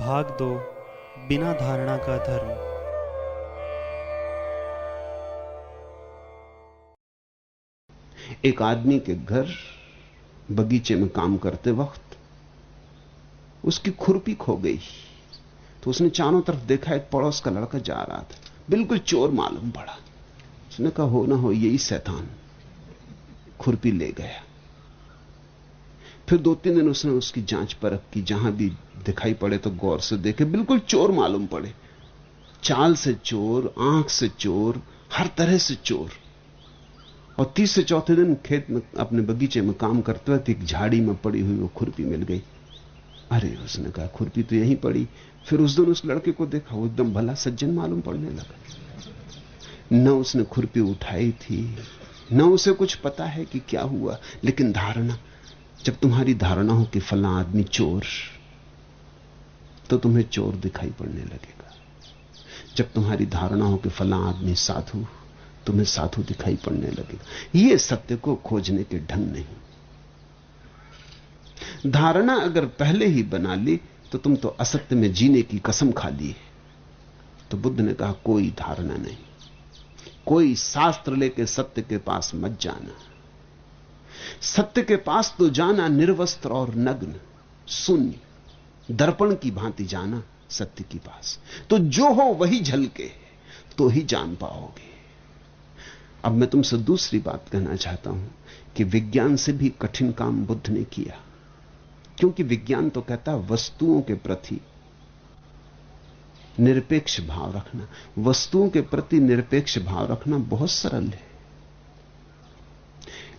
भाग दो बिना धारणा का धर्म। एक आदमी के घर बगीचे में काम करते वक्त उसकी खुरपी खो गई। तो उसने चारों तरफ देखा, एक पड़ोस का लड़का जा रहा था, बिल्कुल चोर मालूम पड़ा। उसने कहा हो ना हो यही शैतान खुरपी ले गया। फिर 2-3 दिन उसने उसकी जांच परख की, जहां भी दिखाई पड़े तो गौर से देखे, बिल्कुल चोर मालूम पड़े। चाल से चोर, आंख से चोर, हर तरह से चोर। और 30 से चौथे दिन खेत में अपने बगीचे में काम करते वक्त एक झाड़ी में पड़ी हुई वो खुरपी मिल गई। अरे उसने कहा खुरपी तो यहीं पड़ी। फिर उस दिन उस लड़के को देखा, वो एकदम भला सज्जन मालूम पड़ने लगा। न उसने खुरपी उठाई थी, न उसे कुछ पता है कि क्या हुआ, लेकिन धारणा, जब तुम्हारी धारणा हो कि फला आदमी चोर, तो तुम्हें चोर दिखाई पड़ने लगेगा। जब तुम्हारी धारणा हो कि फला आदमी साधु, तुम्हें साधु दिखाई पड़ने लगेगा। यह सत्य को खोजने के ढंग नहीं। धारणा अगर पहले ही बना ली तो तुम तो असत्य में जीने की कसम खा ली है। तो बुद्ध ने कहा कोई धारणा नहीं, कोई शास्त्र लेके सत्य के पास मत जाना। सत्य के पास तो जाना निर्वस्त्र और नग्न, शून्य, दर्पण की भांति जाना सत्य के पास। तो जो हो वही झलके, तो ही जान पाओगे। अब मैं तुमसे दूसरी बात कहना चाहता हूं कि विज्ञान से भी कठिन काम बुद्ध ने किया। क्योंकि विज्ञान तो कहता है वस्तुओं के प्रति निरपेक्ष भाव रखना। वस्तुओं के प्रति निरपेक्ष भाव रखना बहुत सरल है,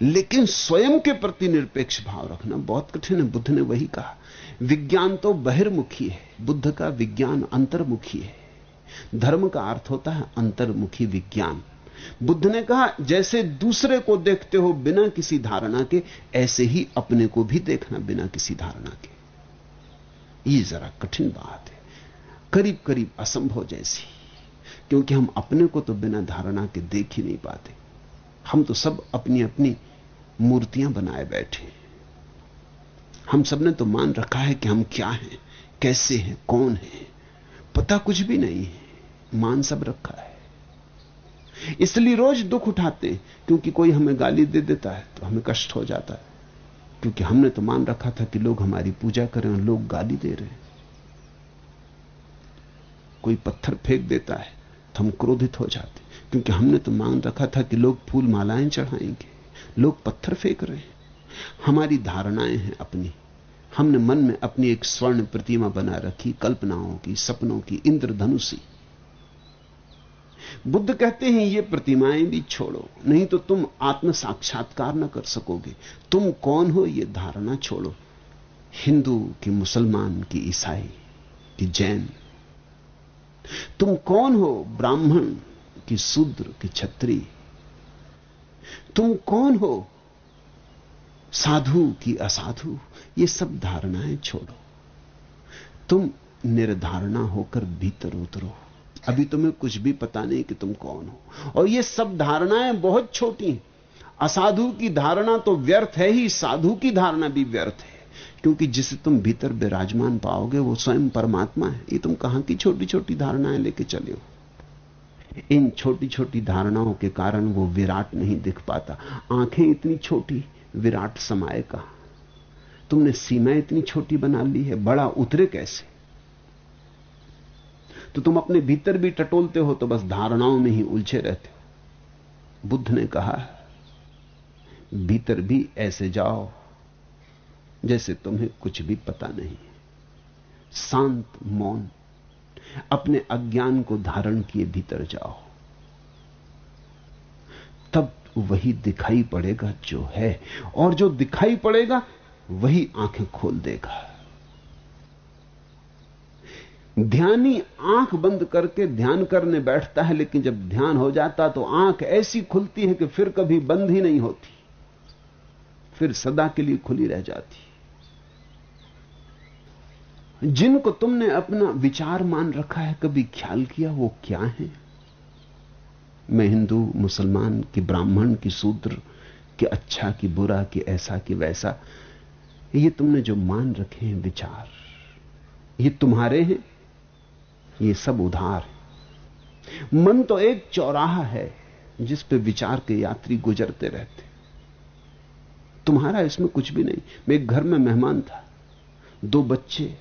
लेकिन स्वयं के प्रति निरपेक्ष भाव रखना बहुत कठिन है। बुद्ध ने वही कहा। विज्ञान तो बहिर्मुखी है, बुद्ध का विज्ञान अंतर्मुखी है। धर्म का अर्थ होता है अंतर्मुखी विज्ञान। बुद्ध ने कहा जैसे दूसरे को देखते हो बिना किसी धारणा के, ऐसे ही अपने को भी देखना बिना किसी धारणा के। यह जरा कठिन बात है, करीब करीब असंभव जैसी, क्योंकि हम अपने को तो बिना धारणा के देख ही नहीं पाते। हम तो सब अपनी अपनी मूर्तियां बनाए बैठे। हम सब ने तो मान रखा है कि हम क्या हैं, कैसे हैं, कौन हैं, पता कुछ भी नहीं है, मान सब रखा है। इसलिए रोज दुख उठाते हैं, क्योंकि कोई हमें गाली दे देता है तो हमें कष्ट हो जाता है, क्योंकि हमने तो मान रखा था कि लोग हमारी पूजा करें और लोग गाली दे रहे हैं। कोई पत्थर फेंक देता है तो हम क्रोधित हो जाते, क्योंकि हमने तो मान रखा था कि लोग फूल मालाएं चढ़ाएंगे, लोग पत्थर फेंक रहे हैं। हमारी धारणाएं हैं अपनी। हमने मन में अपनी एक स्वर्ण प्रतिमा बना रखी, कल्पनाओं की, सपनों की, इंद्रधनुषी। बुद्ध कहते हैं ये प्रतिमाएं भी छोड़ो, नहीं तो तुम आत्म साक्षात्कार न कर सकोगे। तुम कौन हो ये धारणा छोड़ो। हिंदू कि मुसलमान कि ईसाई कि जैन, तुम कौन हो, ब्राह्मण कि शूद्र कि क्षत्रिय, तुम कौन हो, साधु कि असाधु, ये सब धारणाएं छोड़ो। तुम निर्धारणा होकर भीतर उतरो। अभी तुम्हें कुछ भी पता नहीं कि तुम कौन हो। और ये सब धारणाएं बहुत छोटी हैं। असाधु की धारणा तो व्यर्थ है ही, साधु की धारणा भी व्यर्थ है, क्योंकि जिसे तुम भीतर विराजमान पाओगे वो स्वयं परमात्मा है। ये तुम कहां की छोटी छोटी धारणाएं लेके चले हो। इन छोटी छोटी धारणाओं के कारण वो विराट नहीं दिख पाता। आंखें इतनी छोटी, विराट समाये कहां। तुमने सीमा इतनी छोटी बना ली है, बड़ा उतरे कैसे। तो तुम अपने भीतर भी टटोलते हो तो बस धारणाओं में ही उलझे रहते हो। बुद्ध ने कहा भीतर भी ऐसे जाओ जैसे तुम्हें कुछ भी पता नहीं। शांत मौन, अपने अज्ञान को धारण किए भीतर जाओ, तब वही दिखाई पड़ेगा जो है। और जो दिखाई पड़ेगा वही आंखें खोल देगा। ध्यानी आंख बंद करके ध्यान करने बैठता है, लेकिन जब ध्यान हो जाता तो आंख ऐसी खुलती है कि फिर कभी बंद ही नहीं होती, फिर सदा के लिए खुली रह जाती। जिनको तुमने अपना विचार मान रखा है, कभी ख्याल किया वो क्या है। मैं हिंदू, मुसलमान कि ब्राह्मण कि शूद्र कि अच्छा कि बुरा कि ऐसा कि वैसा, ये तुमने जो मान रखे हैं विचार, ये तुम्हारे हैं, ये सब उधार है। मन तो एक चौराहा है जिस पे विचार के यात्री गुजरते रहते। तुम्हारा इसमें कुछ भी नहीं। मैं एक घर में मेहमान था, 2 बच्चे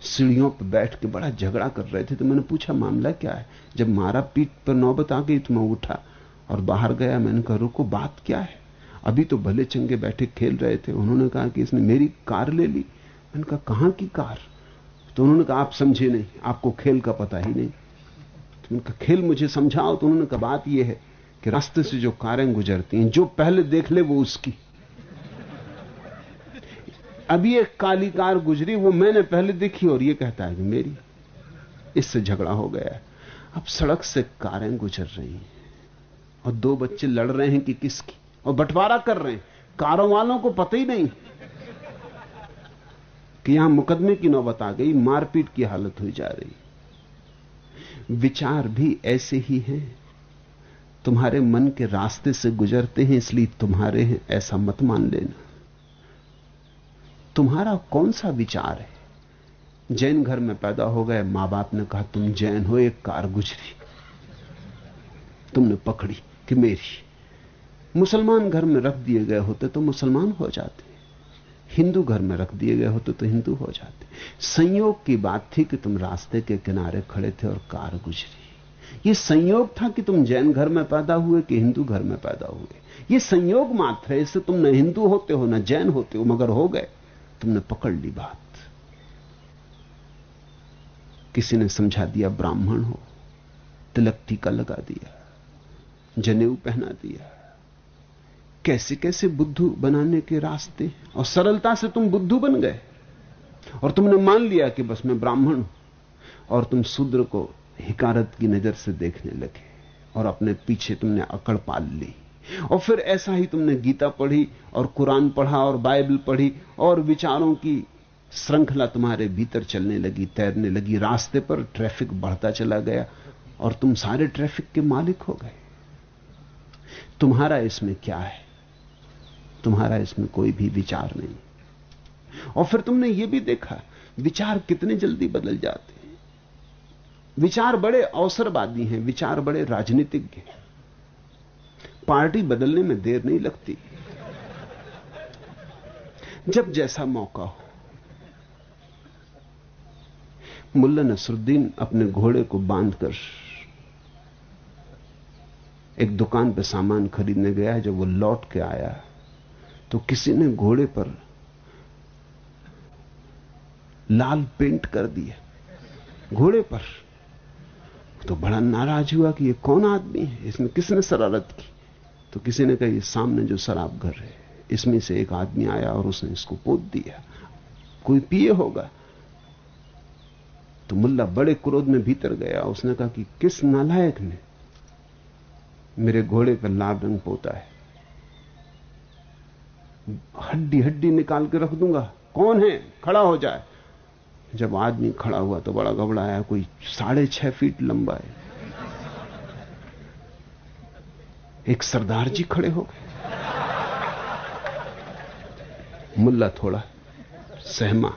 सीढ़ियों पर बैठ के बड़ा झगड़ा कर रहे थे। तो मैंने पूछा मामला क्या है। जब मारा पीठ पर नौबत आ गई तो मैं उठा और बाहर गया। मैंने कहा रुको, बात क्या है? अभी तो भले चंगे बैठे खेल रहे थे। उन्होंने कहा कि इसने मेरी कार ले ली। मैंने कहा कहां की कार? तो उन्होंने कहा आप समझे नहीं, आपको खेल का पता ही नहीं। तो उनका खेल मुझे समझाओ। तो उन्होंने कहा बात यह है कि रास्ते से जो कारें गुजरती हैं, जो पहले देख ले वो उसकी। अभी एक काली कार गुजरी, वो मैंने पहले देखी और ये कहता है कि मेरी। इससे झगड़ा हो गया। अब सड़क से कारें गुजर रही हैं और 2 बच्चे लड़ रहे हैं कि किसकी, और बंटवारा कर रहे हैं। कारों वालों को पता ही नहीं कि यहां मुकदमे की नौबत आ गई, मारपीट की हालत हुई जा रही। विचार भी ऐसे ही हैं, तुम्हारे मन के रास्ते से गुजरते हैं, इसलिए तुम्हारे हैं ऐसा मत मान लेना। तुम्हारा कौन सा विचार है? जैन घर में पैदा हो गए, मां बाप ने कहा तुम जैन हो, एक कार गुजरी, तुमने पकड़ी कि मेरी। मुसलमान घर में रख दिए गए होते तो मुसलमान हो जाते, हिंदू घर में रख दिए गए होते तो हिंदू हो जाते। संयोग की बात थी कि तुम रास्ते के किनारे खड़े थे और कार गुजरी। यह संयोग था कि तुम जैन घर में पैदा हुए कि हिंदू घर में पैदा हुए। यह संयोग मात्र है। इससे तुम न हिंदू होते हो न जैन होते हो, मगर हो गए, तुमने पकड़ ली बात। किसी ने समझा दिया ब्राह्मण हो, तिलक टीका लगा दिया, जनेऊ पहना दिया। कैसे कैसे बुद्धू बनाने के रास्ते, और सरलता से तुम बुद्धू बन गए और तुमने मान लिया कि बस मैं ब्राह्मण हूं। और तुम शूद्र को हिकारत की नजर से देखने लगे और अपने पीछे तुमने अकड़ पाल ली। और फिर ऐसा ही तुमने गीता पढ़ी और कुरान पढ़ा और बाइबल पढ़ी और विचारों की श्रृंखला तुम्हारे भीतर चलने लगी, तैरने लगी। रास्ते पर ट्रैफिक बढ़ता चला गया और तुम सारे ट्रैफिक के मालिक हो गए। तुम्हारा इसमें क्या है? तुम्हारा इसमें कोई भी विचार नहीं। और फिर तुमने यह भी देखा विचार कितने जल्दी बदल जाते हैं। विचार बड़े अवसरवादी हैं, विचार बड़े राजनीतिज्ञ हैं। पार्टी बदलने में देर नहीं लगती, जब जैसा मौका हो। मुल्ला नसरुद्दीन अपने घोड़े को बांधकर एक दुकान पर सामान खरीदने गया। जब वो लौट के आया तो किसी ने घोड़े पर लाल पेंट कर दिया, घोड़े पर। तो बड़ा नाराज हुआ कि ये कौन आदमी है, इसमें किसने शरारत की। तो किसी ने कहा ये सामने जो शराब घर है, इसमें से एक आदमी आया और उसने इसको पोत दिया, कोई पिए होगा। तो मुल्ला बड़े क्रोध में भीतर गया। उसने कहा कि किस नालायक ने मेरे घोड़े पर लाल रंग पोता है, हड्डी हड्डी निकाल के रख दूंगा। कौन है? खड़ा हो जाए। जब आदमी खड़ा हुआ तो बड़ा घबराया, कोई 6.5 फीट लंबा है। एक सरदार जी खड़े हो गए। मुल्ला थोड़ा सहमा।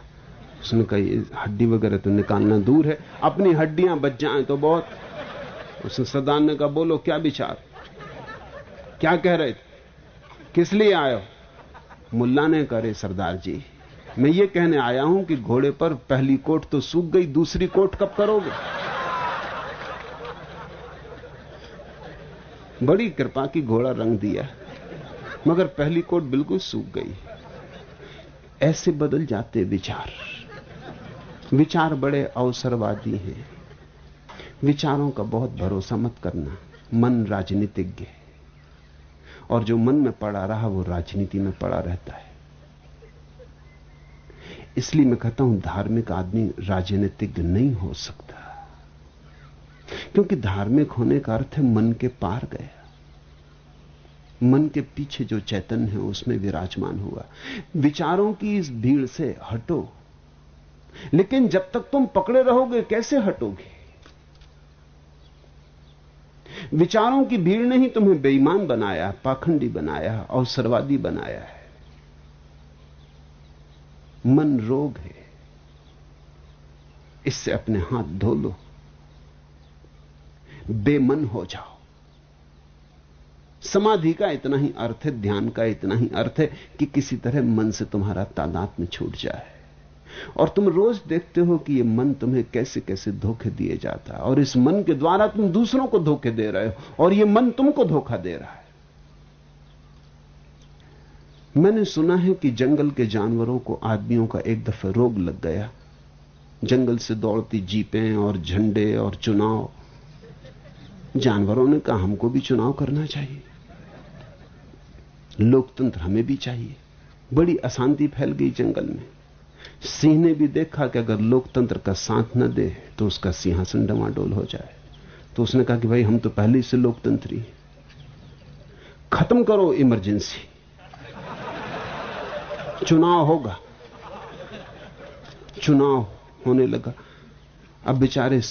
उसने कहा ये हड्डी वगैरह तो निकालना दूर है, अपनी हड्डियां बच जाएं तो बहुत। उसने सरदार ने कहा बोलो क्या विचार, क्या कह रहे थे, किस लिए आए हो? मुल्ला ने कहा सरदार जी मैं ये कहने आया हूं कि घोड़े पर पहली कोट तो सूख गई, दूसरी कोट कब करोगे? बड़ी कृपा की घोड़ा रंग दिया, मगर पहली कोट बिल्कुल सूख गई। ऐसे बदल जाते विचार। विचार बड़े अवसरवादी हैं। विचारों का बहुत भरोसा मत करना। मन राजनीतिज्ञ है और जो मन में पड़ा रहा वो राजनीति में पड़ा रहता है। इसलिए मैं कहता हूं धार्मिक आदमी राजनीतिज्ञ नहीं हो सकता, क्योंकि धार्मिक होने का अर्थ है मन के पार गया, मन के पीछे जो चैतन्य है उसमें विराजमान हुआ। विचारों की इस भीड़ से हटो, लेकिन जब तक तुम पकड़े रहोगे कैसे हटोगे? विचारों की भीड़ ने ही तुम्हें बेईमान बनाया, पाखंडी बनाया, अवसरवादी बनाया है। मन रोग है, इससे अपने हाथ धो लो, बेमन हो जाओ। समाधि का इतना ही अर्थ है, ध्यान का इतना ही अर्थ है कि किसी तरह मन से तुम्हारा तादात्म्य छूट जाए। और तुम रोज देखते हो कि ये मन तुम्हें कैसे कैसे धोखे दिए जाता है, और इस मन के द्वारा तुम दूसरों को धोखे दे रहे हो, और ये मन तुमको धोखा दे रहा है। मैंने सुना है कि जंगल के जानवरों को आदमियों का एक दफा रोग लग गया। जंगल से दौड़ती जीपें और झंडे और चुनाव। जानवरों ने कहा हमको भी चुनाव करना चाहिए, लोकतंत्र हमें भी चाहिए। बड़ी अशांति फैल गई जंगल में। सिंह ने भी देखा कि अगर लोकतंत्र का साथ न दे तो उसका सिंहासन डमाडोल हो जाए। तो उसने कहा कि भाई हम तो पहले से लोकतंत्री हैं, खत्म करो इमरजेंसी, चुनाव होगा। चुनाव होने लगा। अब बेचारे